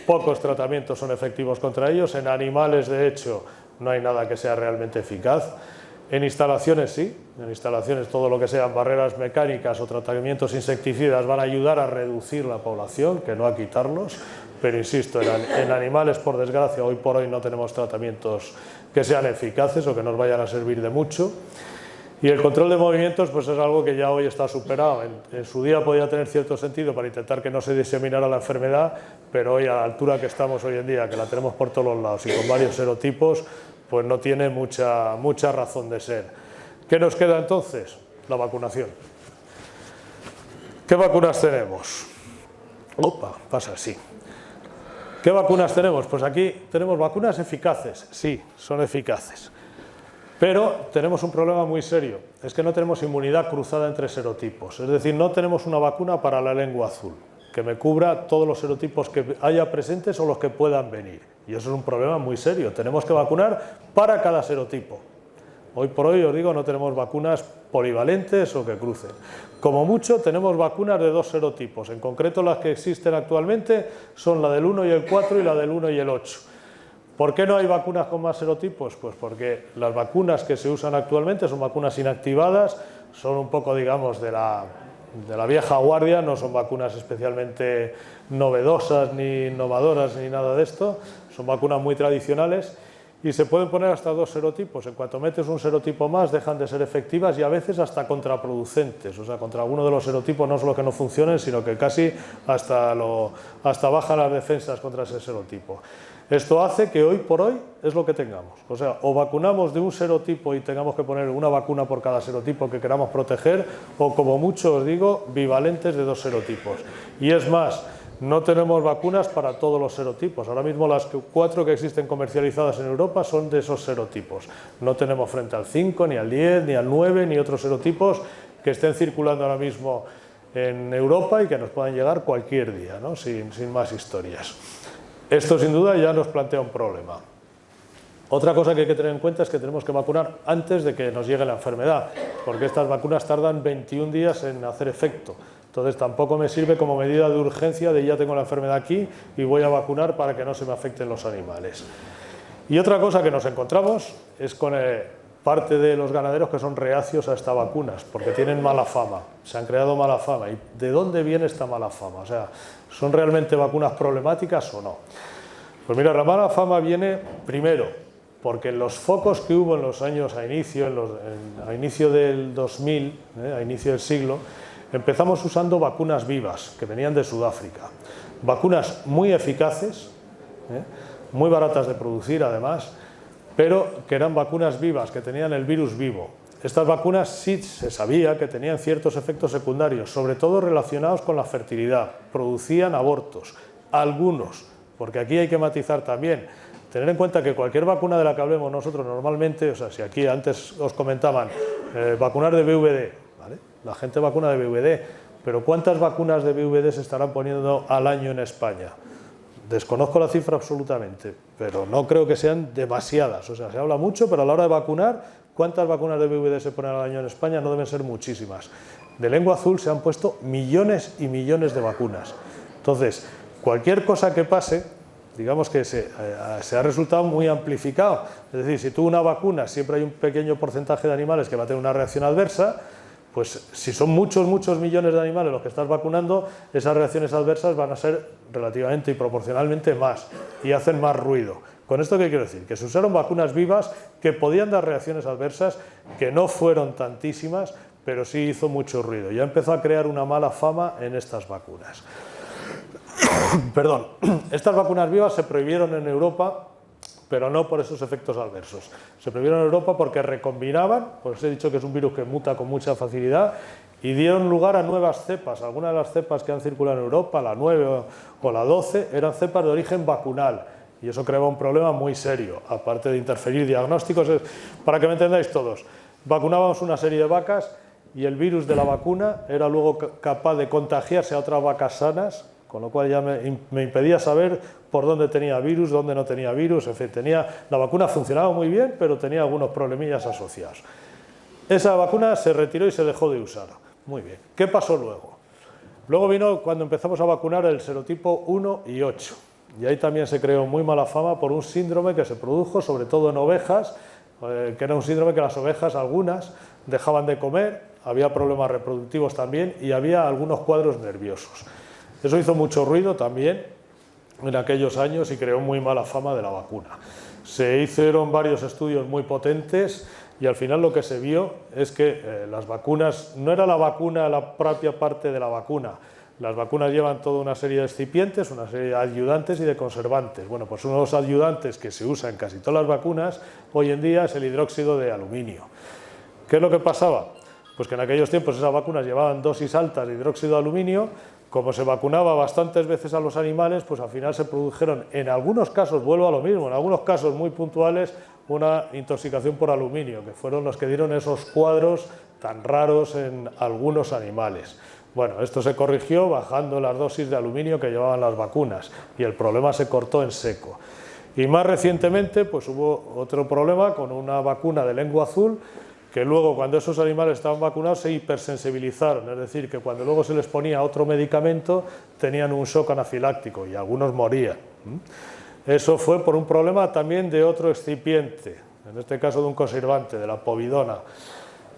pocos tratamientos son efectivos contra ellos. En animales, de hecho, no hay nada que sea realmente eficaz. En instalaciones sí, en instalaciones todo lo que sean barreras mecánicas o tratamientos insecticidas van a ayudar a reducir la población, que no a quitarlos, pero insisto, en animales, por desgracia, hoy por hoy no tenemos tratamientos que sean eficaces o que nos vayan a servir de mucho. Y el control de movimientos pues es algo que ya hoy está superado. En su día podía tener cierto sentido para intentar que no se diseminara la enfermedad, pero hoy a la altura que estamos hoy en día, que la tenemos por todos los lados y con varios serotipos, pues no tiene mucha razón de ser. ¿Qué nos queda entonces? La vacunación. ¿Qué vacunas tenemos? Opa, pasa así. ¿Qué vacunas tenemos? Pues aquí tenemos vacunas eficaces, sí, son eficaces. Pero tenemos un problema muy serio, es que no tenemos inmunidad cruzada entre serotipos, es decir, no tenemos una vacuna para la lengua azul, que me cubra todos los serotipos que haya presentes o los que puedan venir. Y eso es un problema muy serio, tenemos que vacunar para cada serotipo. Hoy por hoy, os digo, no tenemos vacunas polivalentes o que crucen. Como mucho, tenemos vacunas de 2 serotipos. En concreto, las que existen actualmente son la del 1 y el 4 y la del 1 y el 8. ¿Por qué no hay vacunas con más serotipos? Pues porque las vacunas que se usan actualmente son vacunas inactivadas, son un poco, digamos, de la vieja guardia, no son vacunas especialmente novedosas ni innovadoras ni nada de esto, son vacunas muy tradicionales. Y se pueden poner hasta 2 serotipos. En cuanto metes un serotipo más, dejan de ser efectivas y a veces hasta contraproducentes. O sea, contra alguno de los serotipos no solo que no funcionen, sino que casi hasta bajan las defensas contra ese serotipo. Esto hace que hoy por hoy es lo que tengamos. O sea, o vacunamos de un serotipo y tengamos que poner una vacuna por cada serotipo que queramos proteger, o como mucho os digo, bivalentes de 2 serotipos. Y es más, no tenemos vacunas para todos los serotipos. Ahora mismo las 4 que existen comercializadas en Europa son de esos serotipos. No tenemos frente al 5, ni al 10, ni al 9, ni otros serotipos que estén circulando ahora mismo en Europa y que nos puedan llegar cualquier día, ¿no? sin más historias. Esto sin duda ya nos plantea un problema. Otra cosa que hay que tener en cuenta es que tenemos que vacunar antes de que nos llegue la enfermedad, porque estas vacunas tardan 21 días en hacer efecto. Entonces tampoco me sirve como medida de urgencia de ya tengo la enfermedad aquí y voy a vacunar para que no se me afecten los animales. Y otra cosa que nos encontramos es con parte de los ganaderos que son reacios a estas vacunas, porque tienen mala fama, se han creado mala fama. ¿Y de dónde viene esta mala fama? O sea, ¿son realmente vacunas problemáticas o no? Pues mira, la mala fama viene primero porque en los focos que hubo en los años a inicio del 2000, a inicio del siglo, empezamos usando vacunas vivas que venían de Sudáfrica. Vacunas muy eficaces, muy baratas de producir además, pero que eran vacunas vivas, que tenían el virus vivo. Estas vacunas sí se sabía que tenían ciertos efectos secundarios, sobre todo relacionados con la fertilidad. Producían abortos, algunos, porque aquí hay que matizar también. Tener en cuenta que cualquier vacuna de la que hablemos nosotros normalmente, o sea, si aquí antes os comentaban vacunar de VVD, ¿vale? La gente vacuna de VVD, pero ¿cuántas vacunas de VVD se estarán poniendo al año en España? Desconozco la cifra absolutamente, pero no creo que sean demasiadas. O sea, se habla mucho, pero a la hora de vacunar, ¿cuántas vacunas de VVD se ponen al año en España? No deben ser muchísimas. De lengua azul se han puesto millones y millones de vacunas. Entonces, cualquier cosa que pase, digamos que se ha resultado muy amplificado. Es decir, si tú una vacuna, siempre hay un pequeño porcentaje de animales que va a tener una reacción adversa, pues si son muchos millones de animales los que estás vacunando, esas reacciones adversas van a ser relativamente y proporcionalmente más y hacen más ruido. ¿Con esto qué quiero decir? Que se usaron vacunas vivas que podían dar reacciones adversas, que no fueron tantísimas, pero sí hizo mucho ruido. Ya empezó a crear una mala fama en estas vacunas. Perdón, estas vacunas vivas se prohibieron en Europa, pero no por esos efectos adversos. Se prohibieron en Europa porque recombinaban, pues he dicho que es un virus que muta con mucha facilidad, y dieron lugar a nuevas cepas. Algunas de las cepas que han circulado en Europa, la 9 o la 12, eran cepas de origen vacunal, y eso creaba un problema muy serio, aparte de interferir diagnósticos. Para que me entendáis todos, vacunábamos una serie de vacas y el virus de la vacuna era luego capaz de contagiarse a otras vacas sanas con lo cual ya me impedía saber por dónde tenía virus, dónde no tenía virus, en fin, la vacuna funcionaba muy bien, pero tenía algunos problemillas asociados. Esa vacuna se retiró y se dejó de usar. Muy bien. ¿Qué pasó luego? Luego vino cuando empezamos a vacunar el serotipo 1 y 8. Y ahí también se creó muy mala fama por un síndrome que se produjo, sobre todo en ovejas, que era un síndrome que las ovejas, algunas, dejaban de comer, había problemas reproductivos también y había algunos cuadros nerviosos. Eso hizo mucho ruido también en aquellos años y creó muy mala fama de la vacuna. Se hicieron varios estudios muy potentes y al final lo que se vio es que las vacunas, no era la vacuna la propia parte de la vacuna. Las vacunas llevan toda una serie de excipientes, una serie de ayudantes y de conservantes. Bueno, pues uno de los ayudantes que se usa en casi todas las vacunas hoy en día es el hidróxido de aluminio. ¿Qué es lo que pasaba? Pues que en aquellos tiempos esas vacunas llevaban dosis altas de hidróxido de aluminio. Como se vacunaba bastantes veces a los animales, pues al final se produjeron, en algunos casos, vuelvo a lo mismo, en algunos casos muy puntuales, una intoxicación por aluminio, que fueron los que dieron esos cuadros tan raros en algunos animales. Bueno, esto se corrigió bajando las dosis de aluminio que llevaban las vacunas y el problema se cortó en seco. Y más recientemente pues hubo otro problema con una vacuna de lengua azul que luego cuando esos animales estaban vacunados se hipersensibilizaron, es decir, que cuando luego se les ponía otro medicamento tenían un shock anafiláctico y algunos morían. Eso fue por un problema también de otro excipiente, en este caso de un conservante, de la povidona.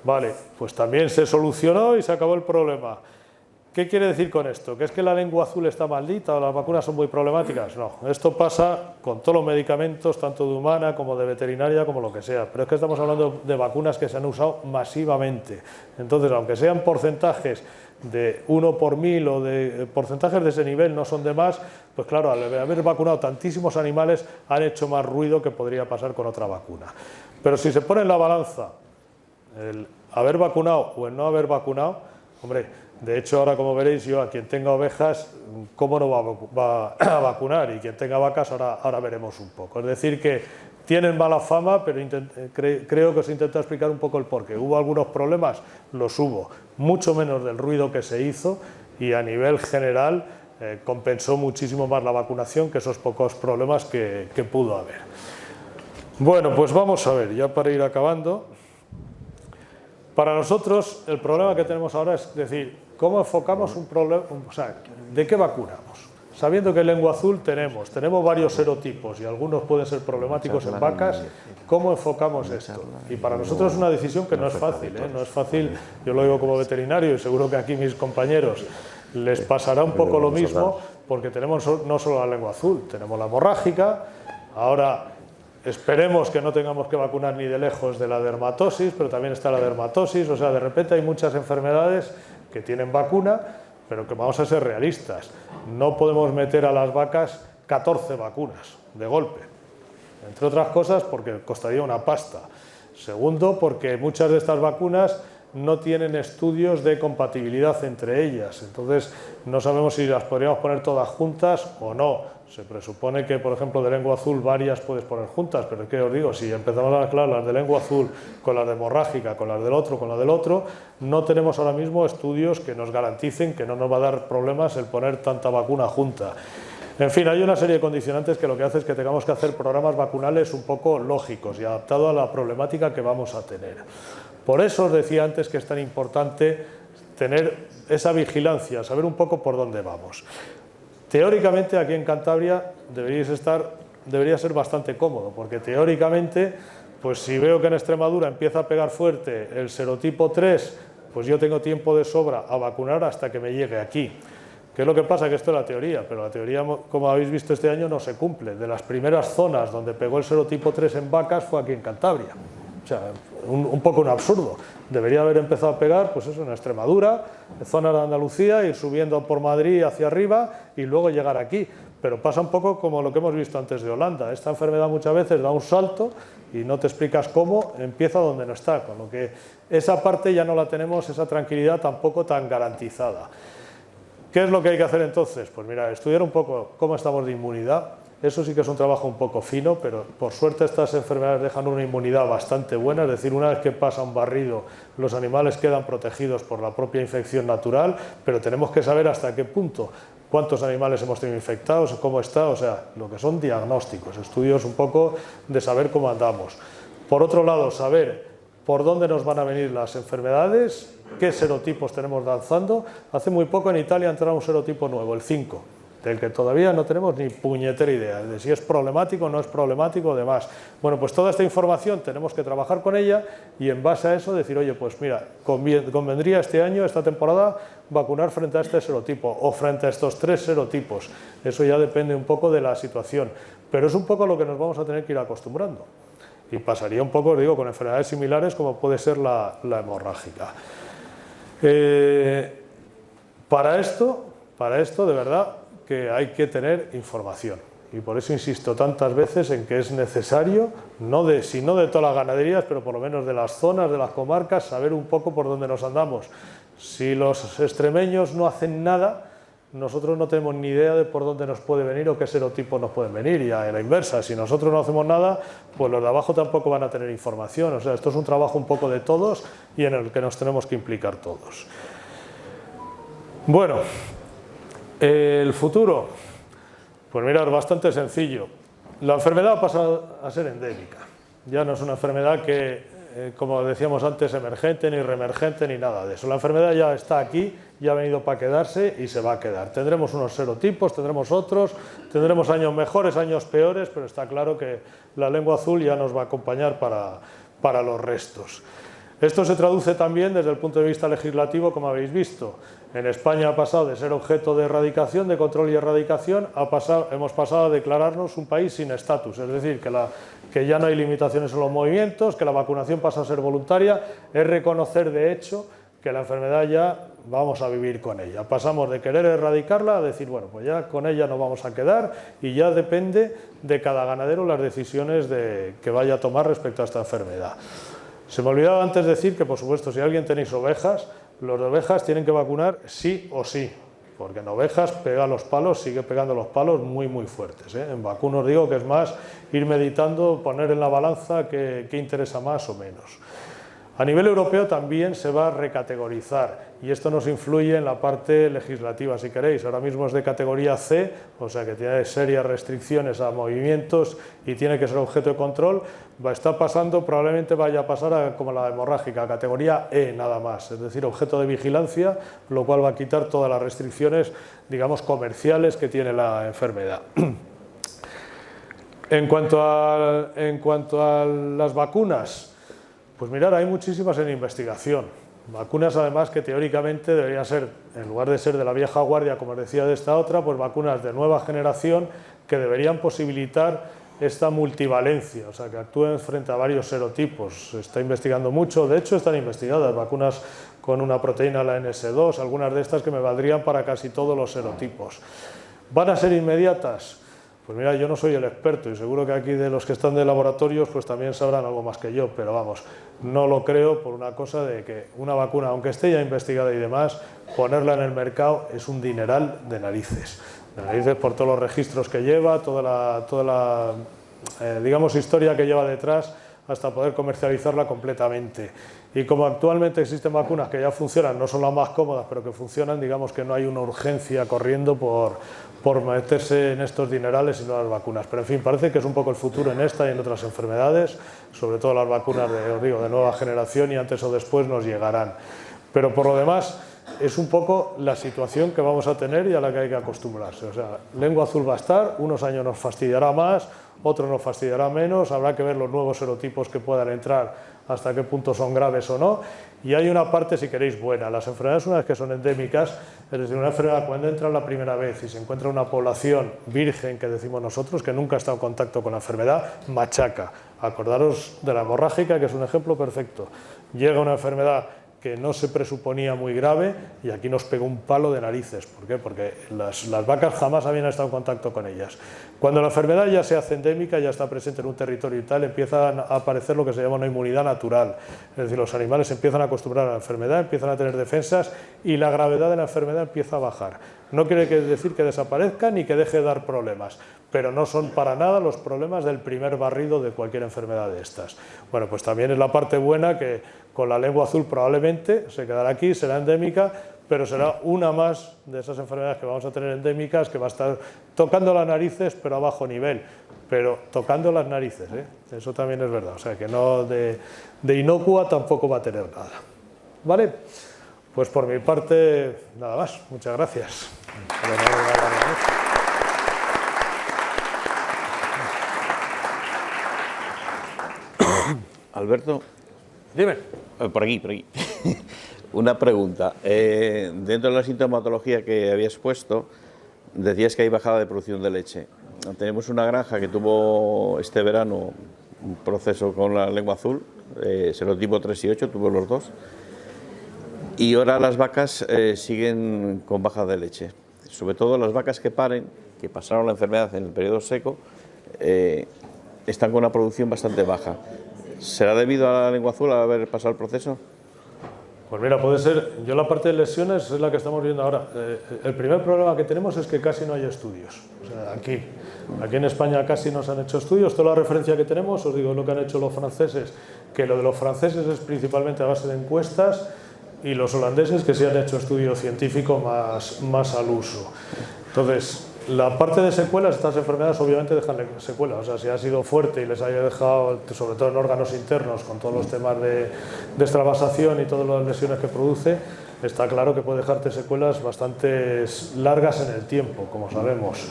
Vale, pues también se solucionó y se acabó el problema. ¿Qué quiere decir con esto? ¿Que es que la lengua azul está maldita o las vacunas son muy problemáticas? No, esto pasa con todos los medicamentos, tanto de humana como de veterinaria, como lo que sea. Pero es que estamos hablando de vacunas que se han usado masivamente. Entonces, aunque sean porcentajes de 1 por 1000 o de porcentajes de ese nivel, no son de más, pues claro, al haber vacunado tantísimos animales han hecho más ruido que podría pasar con otra vacuna. Pero si se pone en la balanza el haber vacunado o el no haber vacunado, hombre, de hecho ahora como veréis yo a quien tenga ovejas, ¿cómo no va a vacunar? Y quien tenga vacas ahora veremos un poco. Es decir que tienen mala fama, pero creo que os intento explicar un poco el porqué. ¿Hubo algunos problemas? Los hubo, mucho menos del ruido que se hizo y a nivel general compensó muchísimo más la vacunación que esos pocos problemas que pudo haber. Bueno, pues vamos a ver, ya para ir acabando. Para nosotros el problema que tenemos ahora es decir, ¿cómo enfocamos un problema? O sea, ¿de qué vacunamos? Sabiendo que en lengua azul tenemos varios serotipos y algunos pueden ser problemáticos en vacas, ¿cómo enfocamos esto? Y para nosotros es una decisión que no es fácil, ¿eh? No es fácil, yo lo digo como veterinario y seguro que aquí mis compañeros les pasará un poco lo mismo, porque tenemos no solo la lengua azul, tenemos la hemorrágica, ahora esperemos que no tengamos que vacunar ni de lejos de la dermatosis, pero también está la dermatosis, o sea, de repente hay muchas enfermedades que tienen vacuna, pero que vamos a ser realistas, no podemos meter a las vacas 14 vacunas de golpe, entre otras cosas porque costaría una pasta. Segundo, porque muchas de estas vacunas no tienen estudios de compatibilidad entre ellas, entonces no sabemos si las podríamos poner todas juntas o no. Se presupone que, por ejemplo, de lengua azul varias puedes poner juntas, pero ¿qué os digo? Si empezamos a mezclar las de lengua azul con las de hemorrágica, con las del otro, no tenemos ahora mismo estudios que nos garanticen que no nos va a dar problemas el poner tanta vacuna junta. En fin, hay una serie de condicionantes que lo que hace es que tengamos que hacer programas vacunales un poco lógicos y adaptados a la problemática que vamos a tener. Por eso os decía antes que es tan importante tener esa vigilancia, saber un poco por dónde vamos. Teóricamente aquí en Cantabria debería ser bastante cómodo, porque teóricamente, pues si veo que en Extremadura empieza a pegar fuerte el serotipo 3, pues yo tengo tiempo de sobra a vacunar hasta que me llegue aquí. ¿Qué es lo que pasa? Que esto es la teoría, pero la teoría, como habéis visto este año, no se cumple. De las primeras zonas donde pegó el serotipo 3 en vacas fue aquí en Cantabria. O sea, un poco un absurdo. Debería haber empezado a pegar, pues eso, en Extremadura, en zona de Andalucía, ir subiendo por Madrid hacia arriba y luego llegar aquí. Pero pasa un poco como lo que hemos visto antes de Holanda. Esta enfermedad muchas veces da un salto y no te explicas cómo, empieza donde no está. Con lo que esa parte ya no la tenemos, esa tranquilidad tampoco tan garantizada. ¿Qué es lo que hay que hacer entonces? Pues mira, estudiar un poco cómo estamos de inmunidad. Eso sí que es un trabajo un poco fino, pero por suerte estas enfermedades dejan una inmunidad bastante buena, es decir, una vez que pasa un barrido, los animales quedan protegidos por la propia infección natural, pero tenemos que saber hasta qué punto, cuántos animales hemos tenido infectados, cómo está, o sea, lo que son diagnósticos, estudios un poco de saber cómo andamos. Por otro lado, saber por dónde nos van a venir las enfermedades, qué serotipos tenemos danzando. Hace muy poco en Italia entraba un serotipo nuevo, el 5, del que todavía no tenemos ni puñetera idea de si es problemático o no es problemático o demás. Bueno, pues toda esta información tenemos que trabajar con ella y en base a eso decir, oye, pues mira, convendría este año, esta temporada, vacunar frente a este serotipo o frente a estos 3 serotipos. Eso ya depende un poco de la situación, pero es un poco lo que nos vamos a tener que ir acostumbrando. Y pasaría un poco, os digo, con enfermedades similares como puede ser la hemorrágica. Para esto, de verdad, que hay que tener información. Y por eso insisto tantas veces en que es necesario, si no de todas las ganaderías, pero por lo menos de las zonas, de las comarcas, saber un poco por dónde nos andamos. Si los extremeños no hacen nada, nosotros no tenemos ni idea de por dónde nos puede venir o qué serotipos nos pueden venir, y a la inversa, si nosotros no hacemos nada, pues los de abajo tampoco van a tener información. O sea, esto es un trabajo un poco de todos y en el que nos tenemos que implicar todos. Bueno, el futuro, pues mirad, bastante sencillo. La enfermedad pasa a ser endémica, ya no es una enfermedad que, como decíamos antes, emergente ni reemergente ni nada de eso. La enfermedad ya está aquí, ya ha venido para quedarse y se va a quedar. Tendremos unos serotipos, tendremos otros, tendremos años mejores, años peores, pero está claro que la lengua azul ya nos va a acompañar para los restos. Esto se traduce también desde el punto de vista legislativo, como habéis visto. En España ha pasado de ser objeto de erradicación, de control y erradicación, hemos pasado a declararnos un país sin estatus, es decir, que ya no hay limitaciones en los movimientos, que la vacunación pasa a ser voluntaria, es reconocer de hecho que la enfermedad ya vamos a vivir con ella. Pasamos de querer erradicarla a decir, bueno, pues ya con ella nos vamos a quedar y ya depende de cada ganadero las decisiones que vaya a tomar respecto a esta enfermedad. Se me olvidaba antes decir que, por supuesto, si alguien tenéis ovejas, los de ovejas tienen que vacunar sí o sí, porque en ovejas pega los palos, sigue pegando los palos muy muy fuertes, ¿eh? En vacuno os digo que es más ir meditando, poner en la balanza qué interesa más o menos. A nivel europeo también se va a recategorizar y esto nos influye en la parte legislativa, si queréis. Ahora mismo es de categoría C, o sea que tiene serias restricciones a movimientos y tiene que ser objeto de control. Está pasando, probablemente vaya a pasar como la hemorrágica, a categoría E nada más, es decir, objeto de vigilancia, lo cual va a quitar todas las restricciones, digamos, comerciales que tiene la enfermedad. En cuanto a las vacunas, pues mirad, hay muchísimas en investigación. Vacunas además que teóricamente deberían ser, en lugar de ser de la vieja guardia, como os decía, de esta otra, pues vacunas de nueva generación que deberían posibilitar esta multivalencia, o sea, que actúen frente a varios serotipos. Se está investigando mucho, de hecho están investigadas vacunas con una proteína, la NS2, algunas de estas que me valdrían para casi todos los serotipos. ¿Van a ser inmediatas? Pues mira, yo no soy el experto y seguro que aquí de los que están de laboratorios pues también sabrán algo más que yo, pero vamos, no lo creo por una cosa de que una vacuna, aunque esté ya investigada y demás, ponerla en el mercado es un dineral de narices por todos los registros que lleva, toda la digamos, historia que lleva detrás hasta poder comercializarla completamente. Y como actualmente existen vacunas que ya funcionan, no son las más cómodas, pero que funcionan, digamos que no hay una urgencia corriendo por meterse en estos dinerales y no las vacunas. Pero en fin, parece que es un poco el futuro en esta y en otras enfermedades, sobre todo las vacunas de nueva generación, y antes o después nos llegarán. Pero por lo demás, es un poco la situación que vamos a tener y a la que hay que acostumbrarse. O sea, lengua azul va a estar, unos años nos fastidiará más, otros nos fastidiará menos, habrá que ver los nuevos serotipos que puedan entrar, hasta qué punto son graves o no. Y hay una parte, si queréis, buena. Las enfermedades, una vez que son endémicas, es decir, una enfermedad cuando entra la primera vez y se encuentra una población virgen, que decimos nosotros, que nunca ha estado en contacto con la enfermedad, machaca. Acordaros de la hemorrágica, que es un ejemplo perfecto. Llega una enfermedad que no se presuponía muy grave y aquí nos pegó un palo de narices. ¿Por qué? Porque las vacas jamás habían estado en contacto con ellas. Cuando la enfermedad ya se hace endémica, ya está presente en un territorio y tal, empieza a aparecer lo que se llama una inmunidad natural. Es decir, los animales se empiezan a acostumbrar a la enfermedad, empiezan a tener defensas y la gravedad de la enfermedad empieza a bajar. No quiere decir que desaparezca ni que deje de dar problemas, pero no son para nada los problemas del primer barrido de cualquier enfermedad de estas. Bueno, pues también es la parte buena, que con la lengua azul probablemente se quedará aquí, será endémica, pero será una más de esas enfermedades que vamos a tener endémicas, que va a estar tocando las narices, pero a bajo nivel, pero tocando las narices, ¿eh? Eso también es verdad, o sea que no de inocua tampoco va a tener nada. ¿Vale? Pues por mi parte, nada más. Muchas gracias. Alberto. Dime. Por aquí. Una pregunta. Dentro de la sintomatología que habías puesto, decías que hay bajada de producción de leche. Tenemos una granja que tuvo este verano un proceso con la lengua azul, serotipo 3 y 8, tuvo los dos. Y ahora las vacas siguen con baja de leche. Sobre todo las vacas que paren, que pasaron la enfermedad en el periodo seco, están con una producción bastante baja. ¿Será debido a la lengua azul al haber pasado el proceso? Pues mira, puede ser. Yo la parte de lesiones es la que estamos viendo ahora. El primer problema que tenemos es que casi no hay estudios. O sea, aquí en España casi no se han hecho estudios. Toda la referencia que tenemos, os digo lo que han hecho los franceses, que lo de los franceses es principalmente a base de encuestas, y los holandeses que sí han hecho estudio científico más al uso. Entonces, la parte de secuelas, estas enfermedades obviamente dejan secuelas, o sea, si ha sido fuerte y les haya dejado, sobre todo en órganos internos, con todos los temas de extravasación y todas las lesiones que produce, está claro que puede dejarte secuelas bastante largas en el tiempo, como sabemos.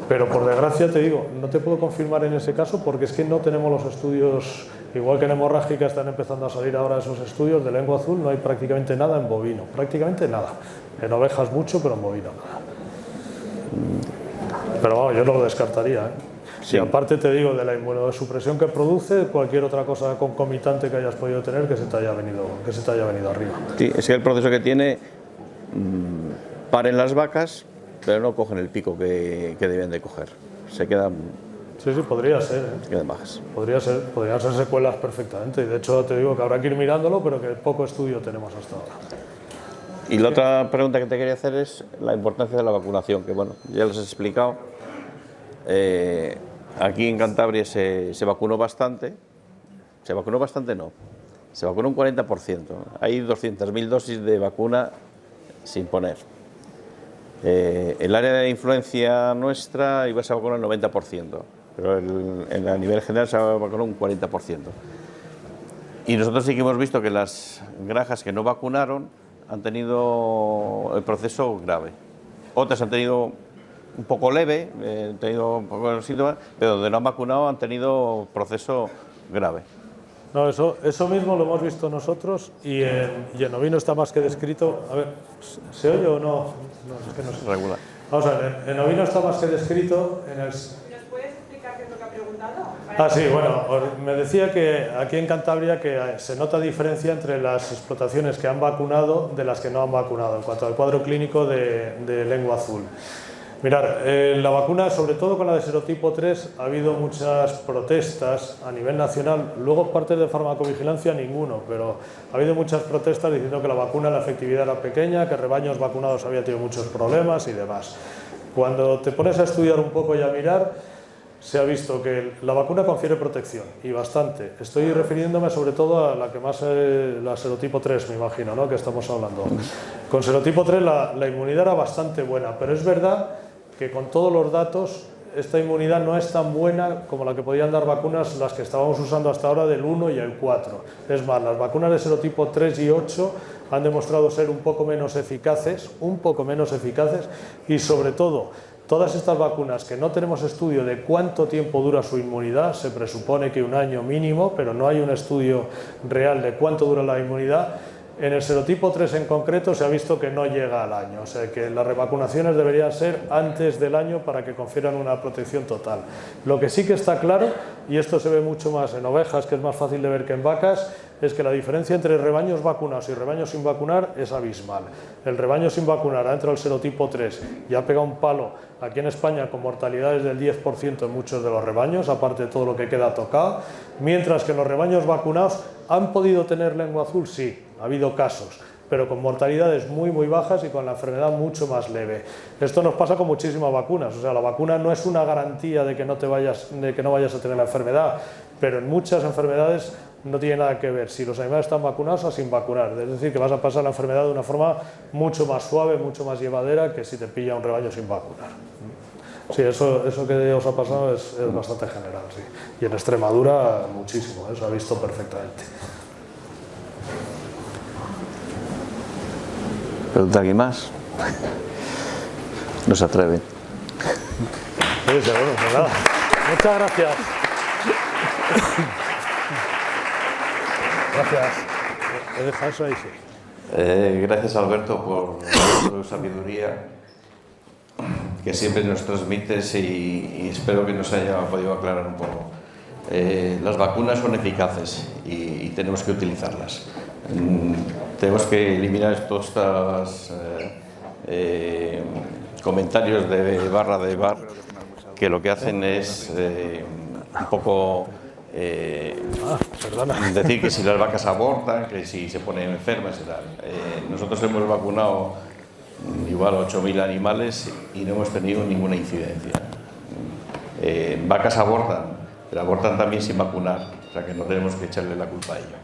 Pero por desgracia te digo, no te puedo confirmar en ese caso porque es que no tenemos los estudios, igual que en hemorrágica están empezando a salir ahora esos estudios de lengua azul, no hay prácticamente nada en bovino, prácticamente nada. En ovejas mucho, pero en bovino nada. Pero vamos, yo no lo descartaría, ¿eh? Sí. Y aparte te digo, de la inmunosupresión que produce, cualquier otra cosa concomitante que hayas podido tener que se te haya venido arriba. Sí, es que el proceso que tiene, paren las vacas, pero no cogen el pico que deben de coger. Se quedan... Sí, podría ser, ¿eh? Se quedan bajas. Podrían ser secuelas perfectamente. Y de hecho te digo que habrá que ir mirándolo, pero que poco estudio tenemos hasta ahora. Y la otra pregunta que te quería hacer es la importancia de la vacunación, que bueno, ya les he explicado. Aquí en Cantabria se vacunó bastante. Se vacunó un 40%. Hay 200.000 dosis de vacuna sin poner. El área de influencia nuestra iba a ser vacunar el 90%, pero a nivel general se vacunó un 40%. Y nosotros sí que hemos visto que las granjas que no vacunaron han tenido el proceso grave. Otras han tenido un poco leve, han tenido un poco de síntomas, pero donde no han vacunado han tenido proceso grave. No, eso mismo lo hemos visto nosotros y en ovino está más que descrito. A ver, ¿se oye o no? No, es que no sé. Regular. Vamos a ver, en ovino está más que descrito en el... ¿Nos puedes explicar qué es lo que ha preguntado? Sí, bueno, me decía que aquí en Cantabria que se nota diferencia entre las explotaciones que han vacunado de las que no han vacunado en cuanto al cuadro clínico de lengua azul. Mirar, la vacuna, sobre todo con la de serotipo 3, ha habido muchas protestas a nivel nacional, luego parte de farmacovigilancia ninguno, pero ha habido muchas protestas diciendo que la vacuna, la efectividad era pequeña, que rebaños vacunados había tenido muchos problemas y demás. Cuando te pones a estudiar un poco y a mirar, se ha visto que la vacuna confiere protección, y bastante. Estoy refiriéndome sobre todo a la que más la serotipo 3, me imagino, ¿no?, que estamos hablando. Con serotipo 3 la inmunidad era bastante buena, pero es verdad que con todos los datos esta inmunidad no es tan buena como la que podían dar vacunas las que estábamos usando hasta ahora del 1 y el 4. Es más, las vacunas de serotipo 3 y 8 han demostrado ser un poco menos eficaces y sobre todo todas estas vacunas que no tenemos estudio de cuánto tiempo dura su inmunidad, se presupone que un año mínimo, pero no hay un estudio real de cuánto dura la inmunidad. En el serotipo 3 en concreto se ha visto que no llega al año, o sea que las revacunaciones deberían ser antes del año para que confieran una protección total. Lo que sí que está claro, y esto se ve mucho más en ovejas, que es más fácil de ver que en vacas, es que la diferencia entre rebaños vacunados y rebaños sin vacunar es abismal. El rebaño sin vacunar ha entrado el serotipo 3 y ha pegado un palo aquí en España con mortalidades del 10% en muchos de los rebaños, aparte de todo lo que queda tocado, mientras que los rebaños vacunados han podido tener lengua azul, sí, ha habido casos, pero con mortalidades muy bajas y con la enfermedad mucho más leve. Esto nos pasa con muchísimas vacunas, o sea, la vacuna no es una garantía de que no vayas a tener la enfermedad, pero en muchas enfermedades no tiene nada que ver si los animales están vacunados o sin vacunar. Es decir, que vas a pasar la enfermedad de una forma mucho más suave, mucho más llevadera que si te pilla un rebaño sin vacunar. Sí, eso que os ha pasado es bastante general, sí. Y en Extremadura muchísimo, se ha visto perfectamente. ¿Pregunta alguien más? No se atreven. Sí, seguro, pues nada. Muchas gracias. Gracias. He dejado eso ahí, sí. Gracias, Alberto, por tu sabiduría que siempre nos transmites y espero que nos haya podido aclarar un poco. Las vacunas son eficaces y tenemos que utilizarlas. Tenemos que eliminar estos comentarios de barra de bar que lo que hacen es un poco decir que si las vacas abortan, que si se ponen enfermas y tal. Nosotros hemos vacunado igual 8.000 animales y no hemos tenido ninguna incidencia. Vacas abortan, pero abortan también sin vacunar, o sea que no tenemos que echarle la culpa a ello.